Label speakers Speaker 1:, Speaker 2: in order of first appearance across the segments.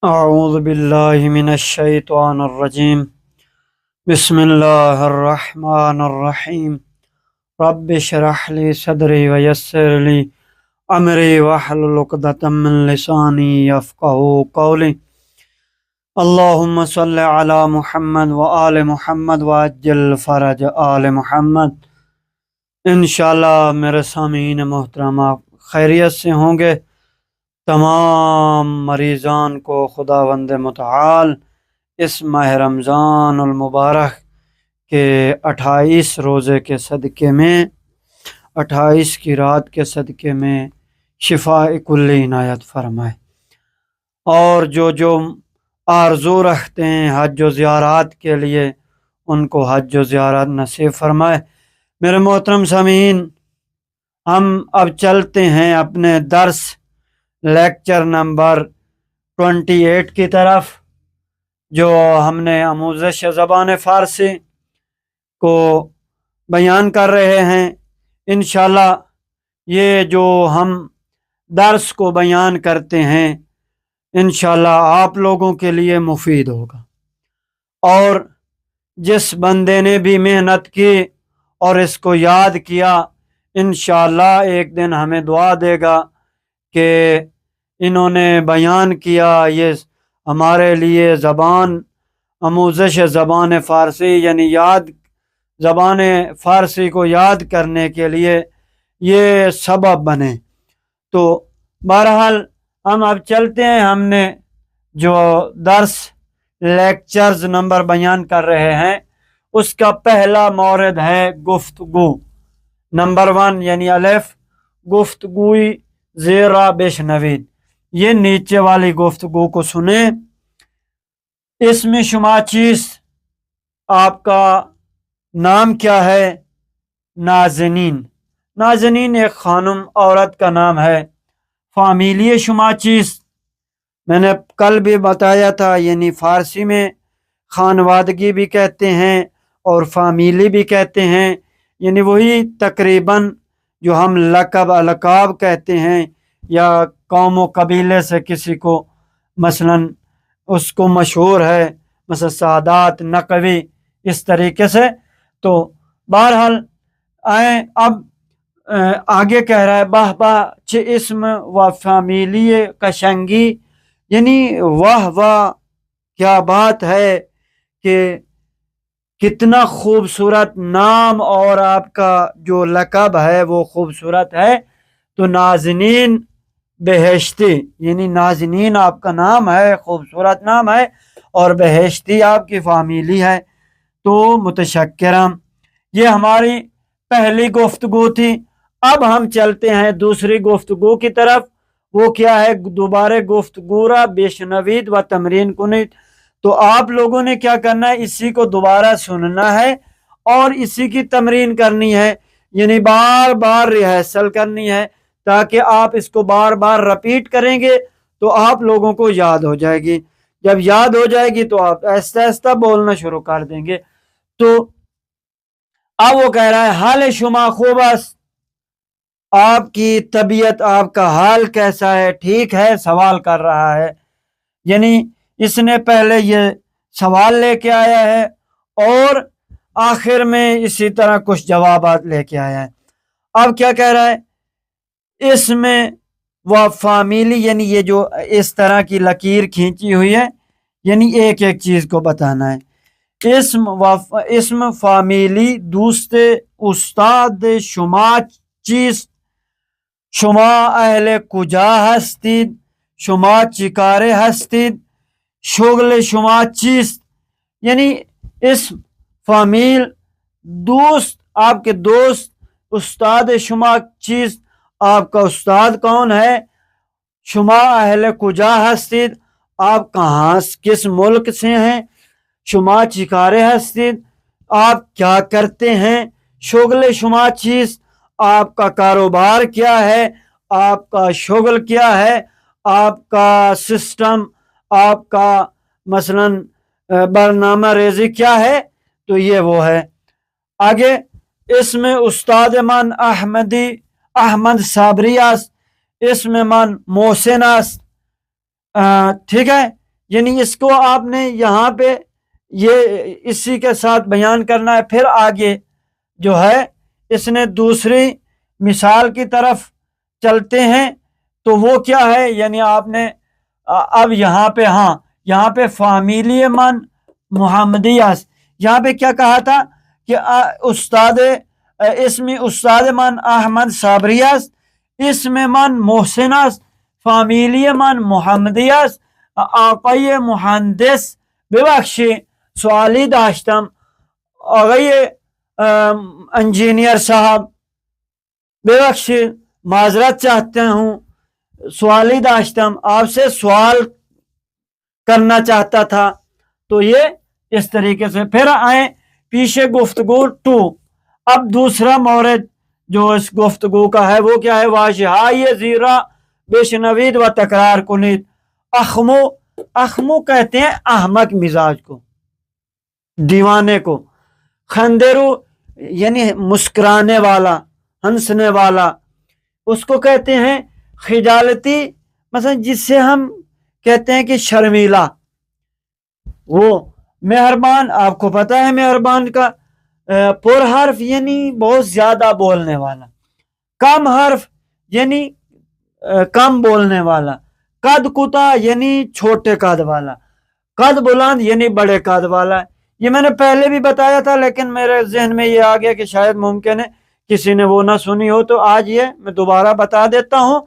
Speaker 1: اعوذ باللہ من الشیطان الرجیم بسم اللہ الرحمن الرحیم رب اشرح لی صدری ویسر لی امری واحلل عقدۃ من لسانی یفقہوا قولی اللہم صلی علی محمد وآل محمد وعجل فرج آل محمد۔ انشاءاللہ میرے سامعین محترمہ خیریت سے ہوں گے۔ تمام مریضان کو خداوند متعال اس ماہ رمضان المبارک کے 28 روزے کے صدقے میں 28 کی رات کے صدقے میں شفاء کلی عنایت فرمائے، اور جو آرزو رکھتے ہیں حج و زیارات کے لیے ان کو حج و زیارت نصیب فرمائے۔ میرے محترم سامعین، ہم اب چلتے ہیں اپنے درس لیکچر نمبر 28 کی طرف، جو ہم نے آموزش زبان فارسی کو بیان کر رہے ہیں۔ انشاءاللہ یہ جو ہم درس کو بیان کرتے ہیں انشاءاللہ آپ لوگوں کے لیے مفید ہوگا، اور جس بندے نے بھی محنت کی اور اس کو یاد کیا انشاءاللہ ایک دن ہمیں دعا دے گا کہ انہوں نے بیان کیا۔ یہ ہمارے لیے زبان آموزش زبان فارسی یعنی زبان فارسی کو یاد کرنے کے لیے یہ سبب بنے۔ تو بہرحال ہم اب چلتے ہیں۔ ہم نے جو درس لیکچرز نمبر بیان کر رہے ہیں اس کا پہلا مورد ہے گفتگو، نمبر 1 یعنی الف، گفتگوی زیرا بشنوید۔ یہ نیچے والی گفتگو کو سنیں۔ اس میں شما چیز، آپ کا نام کیا ہے؟ نازنین۔ نازنین ایک خانم عورت کا نام ہے۔ فامیلی شما چیز، میں نے کل بھی بتایا تھا، یعنی فارسی میں خانوادگی بھی کہتے ہیں اور فامیلی بھی کہتے ہیں، یعنی وہی تقریباً جو ہم لقب القاب کہتے ہیں، یا قوم و قبیلے سے کسی کو مثلاً اس کو مشہور ہے، مثلا سادات، نقوی، اس طریقے سے۔ تو بہرحال آئیں اب آگے کہہ رہا ہے باہ باہ چھ اسم و فامیلی کشنگی، یعنی واہ واہ کیا بات ہے کہ کتنا خوبصورت نام، اور آپ کا جو لقب ہے وہ خوبصورت ہے۔ تو نازنین بہشتی، یعنی نازنین آپ کا نام ہے، خوبصورت نام ہے، اور بہشتی آپ کی فامیلی ہے۔ تو متشکرم۔ یہ ہماری پہلی گفتگو تھی۔ اب ہم چلتے ہیں دوسری گفتگو کی طرف۔ وہ کیا ہے؟ دوبارہ گفتگو را بشنوید و تمرین کنید۔ تو آپ لوگوں نے کیا کرنا ہے؟ اسی کو دوبارہ سننا ہے اور اسی کی تمرین کرنی ہے، یعنی بار بار ریہرسل کرنی ہے، تاکہ آپ اس کو بار بار رپیٹ کریں گے تو آپ لوگوں کو یاد ہو جائے گی۔ جب یاد ہو جائے گی تو آپ آہستہ آہستہ بولنا شروع کر دیں گے۔ تو اب وہ کہہ رہا ہے حال شما خوب است، آپ کی طبیعت، آپ کا حال کیسا ہے؟ ٹھیک ہے؟ سوال کر رہا ہے، یعنی اس نے پہلے یہ سوال لے کے آیا ہے اور آخر میں اسی طرح کچھ جوابات لے کے آیا ہے۔ اب کیا کہہ رہا ہے؟ اس میں وہ فامیلی، یعنی یہ جو اس طرح کی لکیر کھینچی ہوئی ہے، یعنی ایک ایک چیز کو بتانا ہے۔ اسم فامیلی دوست استاد شما چیست؟ شما اہل کجا هستید؟ شما چیکاره هستید؟ شغل شما چیست؟ یعنی اسم، فامیل، دوست، آپ کے دوست، استاد شما چیست، آپ کا استاد کون ہے؟ شما اہل کجا هستید، آپ کہاں کس ملک سے ہیں؟ شما چیکاره هستید، آپ کیا کرتے ہیں؟ شغل شما چیست، آپ کا کاروبار کیا ہے؟ آپ کا شغل کیا ہے؟ آپ کا سسٹم، آپ کا مثلاً برنامہ ریزی کیا ہے؟ تو یہ وہ ہے۔ آگے اس میں استاد من احمد صابری است، اس میں من محسن است۔ ٹھیک ہے؟ یعنی اس کو آپ نے یہاں پہ یہ اسی کے ساتھ بیان کرنا ہے۔ پھر آگے جو ہے اس نے دوسری مثال کی طرف چلتے ہیں، تو وہ کیا ہے؟ یعنی آپ نے اب یہاں پہ یہاں پہ فامیلی من محمدیاس، یہاں پہ کیا کہا تھا کہ استاد اسمی استاد من احمد صابریاس، اسم من محسناس، فامیلی من محمدیاس، آقای مهندس ببخشی سوالی داشتم آقای انجینئر صاحب ببخشید معذرت چاہتا ہوں، سوالی داشتم آپ سے سوال کرنا چاہتا تھا۔ تو یہ اس طریقے سے پھر آئیں پیچھے گفتگو 2۔ اب دوسرا مورد جو اس گفتگو کا ہے وہ کیا ہے؟ واجہائی زیرہ بشنوید و تکرار کنید۔ اخمو کہتے ہیں احمق مزاج کو، دیوانے کو، خندرو یعنی مسکرانے والا، ہنسنے والا، اس کو کہتے ہیں خجالتی، مثلا جس سے ہم کہتے ہیں کہ شرمیلا۔ وہ مہربان، آپ کو پتہ ہے مہربان کا پر حرف یعنی بہت زیادہ بولنے والا، کم حرف یعنی کم بولنے والا، قد کتا یعنی چھوٹے قد والا، قد بلند یعنی بڑے قد والا۔ یہ میں نے پہلے بھی بتایا تھا لیکن میرے ذہن میں یہ آ گیا کہ شاید ممکن ہے کسی نے وہ نہ سنی ہو، تو آج یہ میں دوبارہ بتا دیتا ہوں۔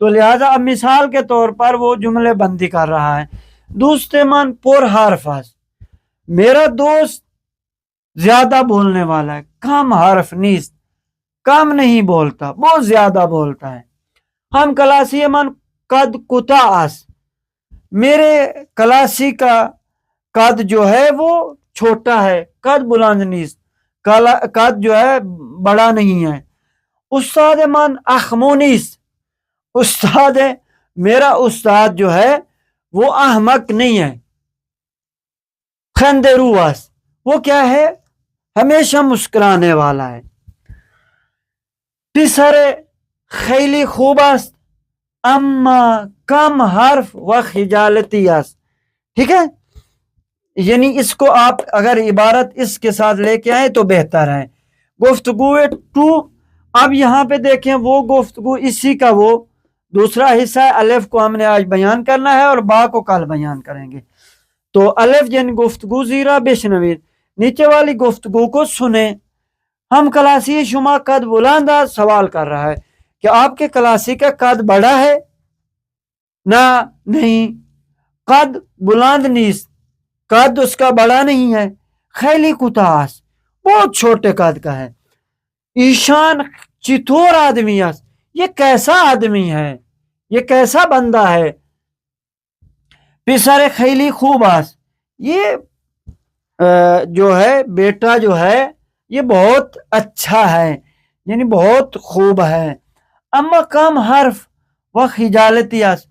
Speaker 1: تو لہٰذا اب مثال کے طور پر وہ جملے بندی کر رہا ہے۔ دوست من پر حرف است، میرا دوست زیادہ بولنے والا ہے، کم حرف نیست، کم نہیں بولتا، بہت زیادہ بولتا ہے۔ ہم کلاسی من قد کتا است، میرے کلاسی کا قد جو ہے وہ چھوٹا ہے، قد بلند نیست، قد جو ہے بڑا نہیں ہے۔ استاد من اخمو نیست، استاد میرا استاد جو ہے وہ احمق نہیں ہے۔ خندرو است، وہ کیا ہے؟ ہمیشہ مسکرانے والا ہے۔ پسر خیلی خوب است اما کم حرف و خجالتی است۔ ٹھیک ہے، یعنی اس کو آپ اگر عبارت اس کے ساتھ لے کے آئیں تو بہتر ہے۔ گفتگو 2، اب یہاں پہ دیکھیں وہ گفتگو اسی کا وہ دوسرا حصہ ہے۔ الف کو ہم نے آج بیان کرنا ہے اور با کو کل بیان کریں گے۔ تو الف یعنی گفتگو زیرہ بشنوید، نیچے والی گفتگو کو سنیں۔ ہم کلاسی شما قد بلند است، سوال کر رہا ہے کہ آپ کے کلاسی کا قد بڑا ہے؟ نہ، نہیں، قد بلند نیست، قد اس کا بڑا نہیں ہے۔ خیلی کوتاه است، بہت چھوٹے قد کا ہے۔ ایشان چطور آدمی است، یہ کیسا آدمی ہے، یہ کیسا بندہ ہے۔ پسر خیلی خوب است، یہ جو ہے بیٹا جو ہے یہ بہت اچھا ہے، یعنی بہت خوب ہے۔ اما کم حرف و خجالتی است،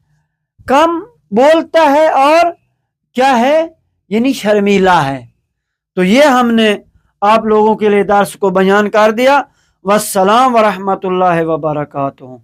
Speaker 1: کم بولتا ہے اور کیا ہے؟ یعنی شرمیلا ہے۔ تو یہ ہم نے آپ لوگوں کے لیے درس کو بیان کر دیا۔ والسلام ورحمۃ اللہ وبرکاتہ۔